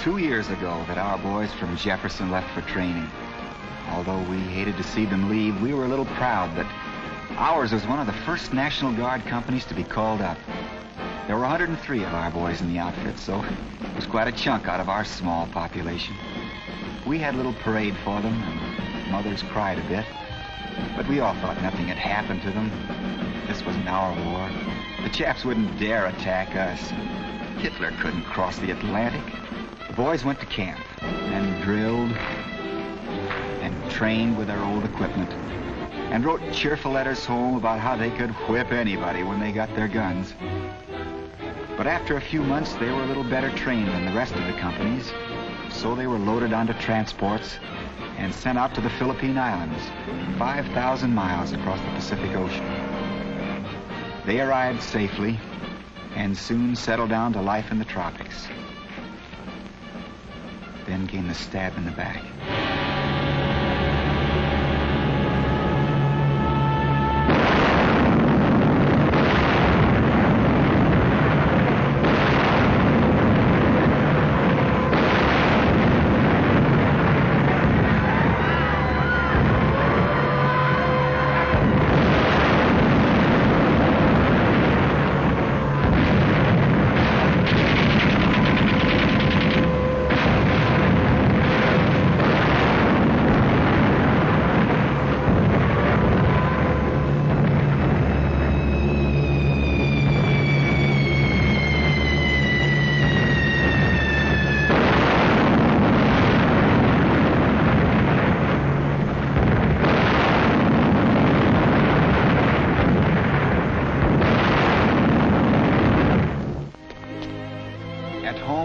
2 years ago that our boys from Jefferson left for training. Although we hated to see them leave, we were a little proud that ours was one of the first National Guard companies to be called up. There were 103 of our boys in the outfit, so it was quite a chunk out of our small population. We had a little parade for them, and mothers cried a bit. But we all thought nothing had happened to them. This wasn't our war. The chaps wouldn't dare attack us. Hitler couldn't cross the Atlantic. The boys went to camp and drilled and trained with their old equipment and wrote cheerful letters home about how they could whip anybody when they got their guns. But after a few months, they were a little better trained than the rest of the companies, so they were loaded onto transports and sent out to the Philippine Islands, 5,000 miles across the Pacific Ocean. They arrived safely and soon settled down to life in the tropics. Then came the stab in the back.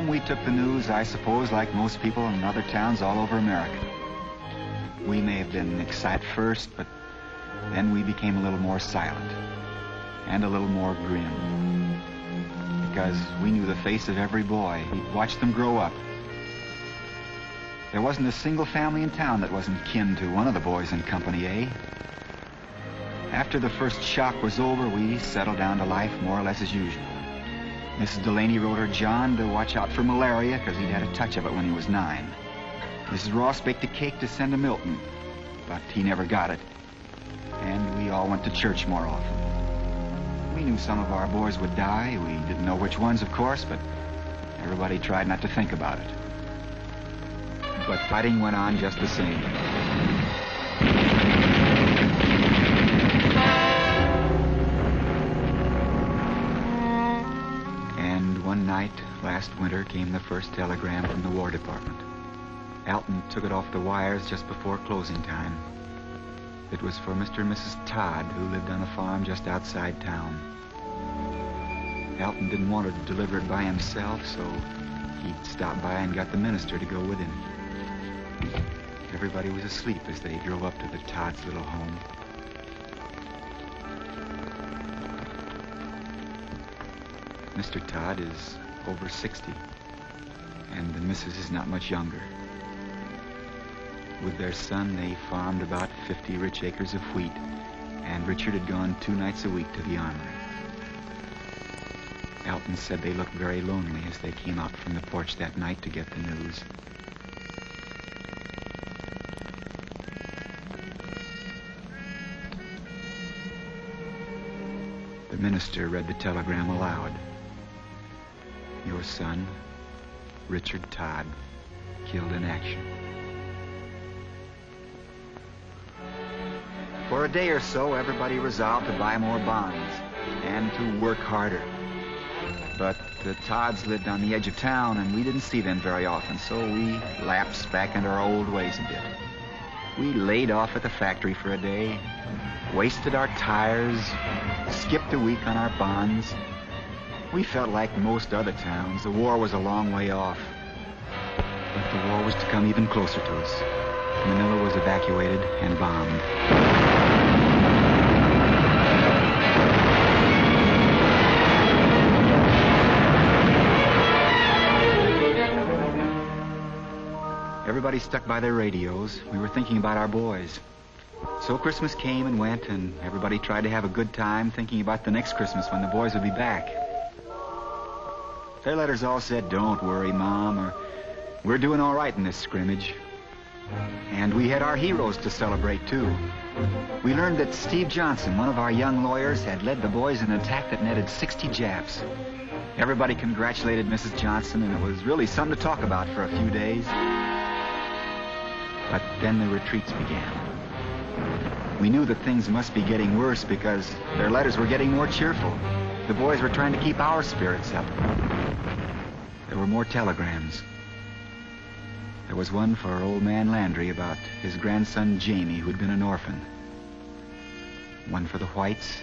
We took the news, I suppose, like most people in other towns all over America. We may have been excited first, but then we became a little more silent and a little more grim. Because we knew the face of every boy. We watched them grow up. There wasn't a single family in town that wasn't kin to one of the boys in Company A. After the first shock was over, we settled down to life more or less as usual. Mrs. Delaney wrote her John to watch out for malaria because he'd had a touch of it when he was 9. Mrs. Ross baked a cake to send to Milton, but he never got it. And we all went to church more often. We knew some of our boys would die. We didn't know which ones, of course, but everybody tried not to think about it. But fighting went on just the same. One night, last winter, came the first telegram from the War Department. Alton took it off the wires just before closing time. It was for Mr. and Mrs. Todd, who lived on a farm just outside town. Alton didn't want to deliver it by himself, so he stopped by and got the minister to go with him. Everybody was asleep as they drove up to the Todd's little home. Mr. Todd is over 60, and the missus is not much younger. With their son, they farmed about 50 rich acres of wheat, and Richard had gone 2 nights a week to the armory. Alton said they looked very lonely as they came out from the porch that night to get the news. The minister read the telegram aloud. Your son, Richard Todd, killed in action. For a day or so, everybody resolved to buy more bonds and to work harder. But the Todds lived on the edge of town, and we didn't see them very often, so we lapsed back into our old ways a bit. We laid off at the factory for a day, wasted our tires, skipped a week on our bonds. We felt like most other towns. The war was a long way off. But the war was to come even closer to us. Manila was evacuated and bombed. Everybody stuck by their radios. We were thinking about our boys. So Christmas came and went, and everybody tried to have a good time thinking about the next Christmas when the boys would be back. Their letters all said, "Don't worry, Mom," or We're doing all right in this scrimmage. And we had our heroes to celebrate, too. We learned that Steve Johnson, one of our young lawyers, had led the boys in an attack that netted 60 Japs. Everybody congratulated Mrs. Johnson, and it was really something to talk about for a few days. But then the retreats began. We knew that things must be getting worse because their letters were getting more cheerful. The boys were trying to keep our spirits up. There were more telegrams. There was one for old man Landry about his grandson Jamie, who'd been an orphan. One for the Whites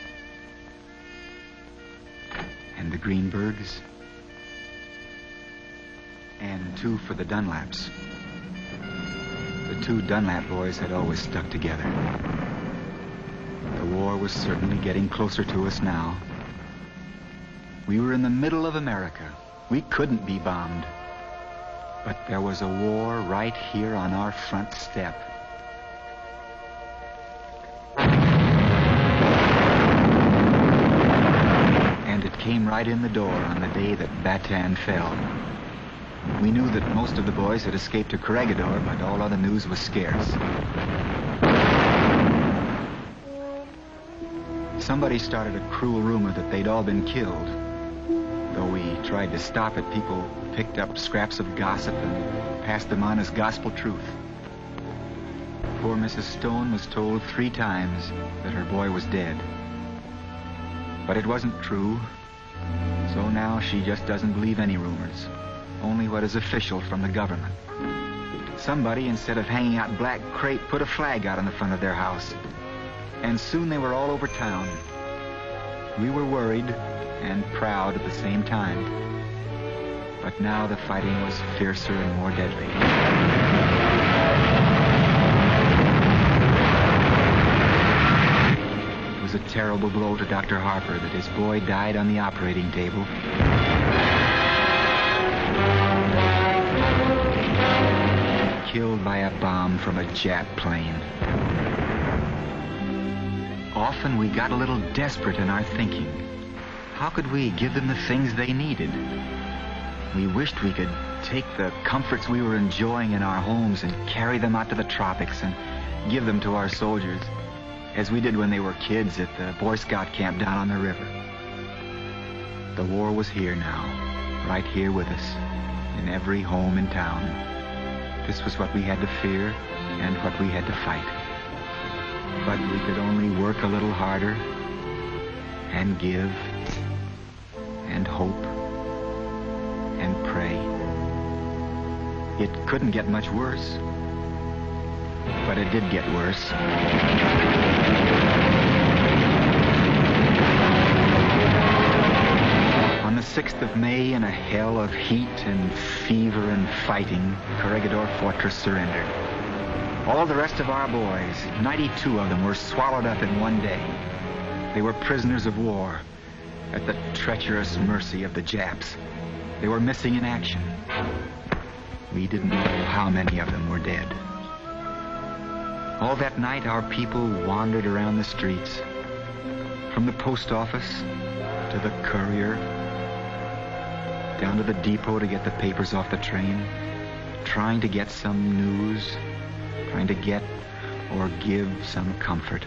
and the Greenbergs, and two for the Dunlaps. The two Dunlap boys had always stuck together. The war was certainly getting closer to us now. We were in the middle of America. We couldn't be bombed. But there was a war right here on our front step. And it came right in the door on the day that Bataan fell. We knew that most of the boys had escaped to Corregidor, but all other news was scarce. Somebody started a cruel rumor that they'd all been killed. Though we tried to stop it, people picked up scraps of gossip and passed them on as gospel truth. Poor Mrs. Stone was told 3 times that her boy was dead. But it wasn't true, so now she just doesn't believe any rumors, only what is official from the government. Somebody, instead of hanging out black crepe, put a flag out on the front of their house, and soon they were all over town. We were worried and proud at the same time. But now the fighting was fiercer and more deadly. It was a terrible blow to Dr. Harper that his boy died on the operating table. Killed by a bomb from a Jap plane. Often we got a little desperate in our thinking. How could we give them the things they needed? We wished we could take the comforts we were enjoying in our homes and carry them out to the tropics and give them to our soldiers, as we did when they were kids at the Boy Scout camp down on the river. The war was here now, right here with us, in every home in town. This was what we had to fear and what we had to fight. But we could only work a little harder and give and hope and pray. It couldn't get much worse, but it did get worse. On the 6th of May, in a hell of heat and fever and fighting, Corregidor Fortress surrendered. All the rest of our boys, 92 of them, were swallowed up in one day. They were prisoners of war, at the treacherous mercy of the Japs. They were missing in action. We didn't know how many of them were dead. All that night, our people wandered around the streets, from the post office to the courier, down to the depot to get the papers off the train, trying to get some news, trying to get or give some comfort.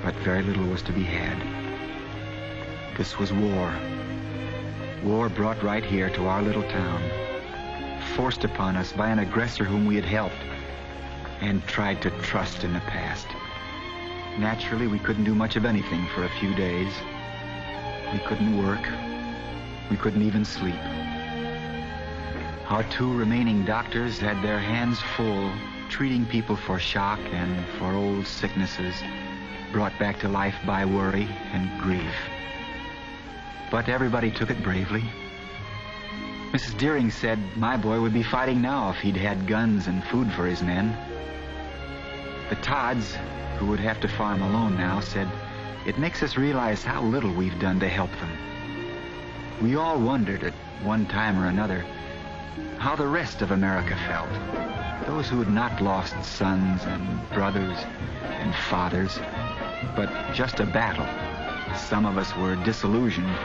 But very little was to be had. This was war. War brought right here to our little town, forced upon us by an aggressor whom we had helped and tried to trust in the past. Naturally, we couldn't do much of anything for a few days. We couldn't work. We couldn't even sleep. Our 2 remaining doctors had their hands full treating people for shock and for old sicknesses brought back to life by worry and grief. But everybody took it bravely. Mrs. Deering said my boy would be fighting now if he'd had guns and food for his men. The Todds, who would have to farm alone now, said it makes us realize how little we've done to help them. We all wondered at one time or another how the rest of America felt. Those who had not lost sons and brothers and fathers, but just a battle. Some of us were disillusioned,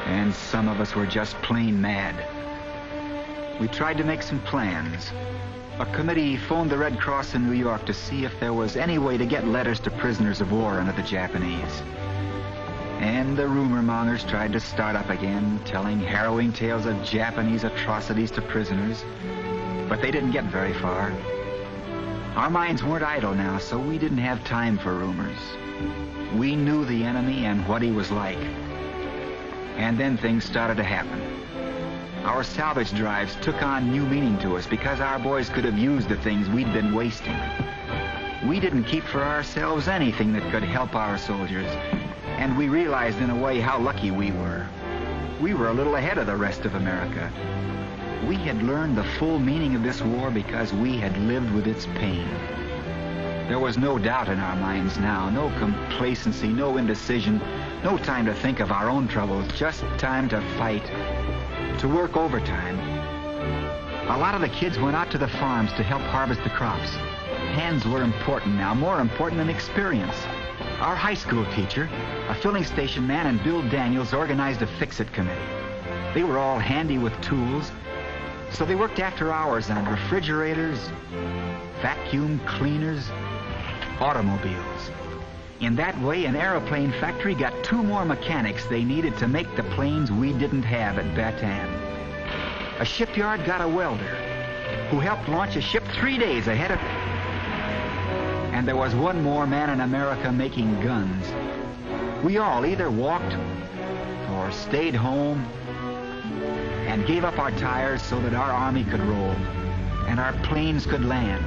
and some of us were just plain mad. we tried to make some plans. A committee phoned the Red Cross in New York to see if there was any way to get letters to prisoners of war under the Japanese. And the rumor mongers tried to start up again, telling harrowing tales of Japanese atrocities to prisoners. But they didn't get very far. Our minds weren't idle now, so we didn't have time for rumors. We knew the enemy and what he was like. And then things started to happen. Our salvage drives took on new meaning to us because our boys could have used the things we'd been wasting. We didn't keep for ourselves anything that could help our soldiers, and we realized in a way how lucky we were. We were a little ahead of the rest of America. We had learned the full meaning of this war because we had lived with its pain. There was no doubt in our minds now, no complacency, no indecision, no time to think of our own troubles, just time to fight, to work overtime. A lot of the kids went out to the farms to help harvest the crops. Hands were important now, more important than experience. Our high school teacher, a filling station man, and Bill Daniels organized a fix-it committee. They were all handy with tools, so they worked after hours on refrigerators, vacuum cleaners, automobiles. In that way, an airplane factory got 2 more mechanics they needed to make the planes we didn't have at Bataan. A shipyard got a welder who helped launch a ship 3 days ahead of... And there was 1 more man in America making guns. We all either walked or stayed home and gave up our tires so that our army could roll and our planes could land.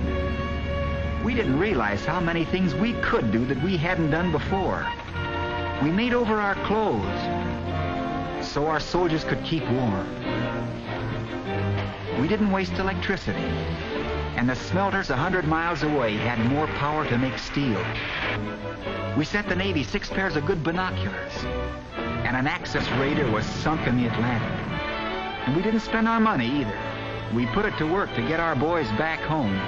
We didn't realize how many things we could do that we hadn't done before. We made over our clothes so our soldiers could keep warm. We didn't waste electricity, and the smelters 100 miles away had more power to make steel. We sent the Navy 6 pairs of good binoculars, and an Axis raider was sunk in the Atlantic. And we didn't spend our money either. We put it to work to get our boys back home.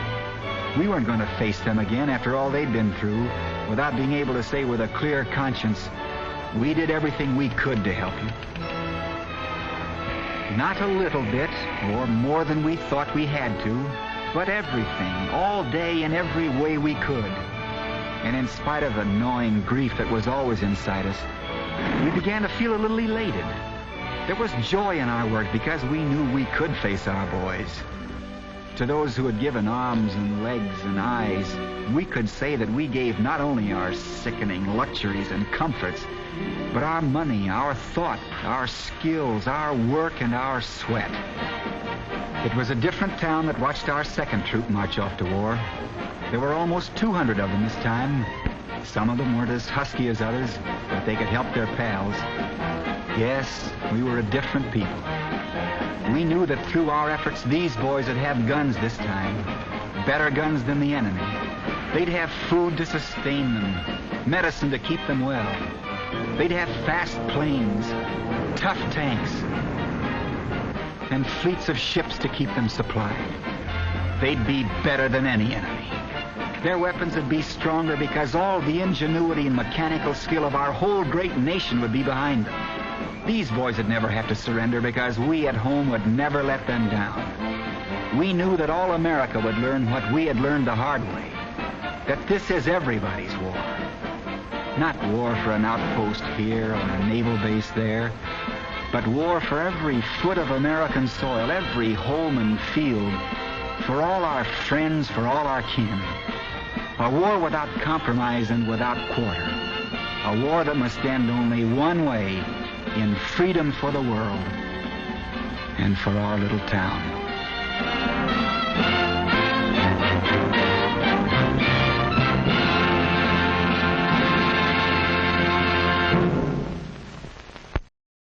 We weren't going to face them again after all they'd been through without being able to say with a clear conscience, we did everything we could to help you. Not a little bit, or more than we thought we had to, but everything, all day in every way we could. And in spite of the gnawing grief that was always inside us, we began to feel a little elated. There was joy in our work because we knew we could face our boys. To those who had given arms and legs and eyes, we could say that we gave not only our sickening luxuries and comforts, but our money, our thought, our skills, our work, and our sweat. It was a different town that watched our 2nd troop march off to war. There were almost 200 of them this time. Some of them weren't as husky as others, but they could help their pals. Yes, we were a different people. We knew that through our efforts, these boys would have guns this time. Better guns than the enemy. They'd have food to sustain them, medicine to keep them well. They'd have fast planes, tough tanks, and fleets of ships to keep them supplied. They'd be better than any enemy. Their weapons would be stronger because all the ingenuity and mechanical skill of our whole great nation would be behind them. These boys would never have to surrender because we at home would never let them down. We knew that all America would learn what we had learned the hard way, that this is everybody's war. Not war for an outpost here or a naval base there, but war for every foot of American soil, every home and field, for all our friends, for all our kin. A war without compromise and without quarter. A war that must end only one way, in freedom for the world and for our little town.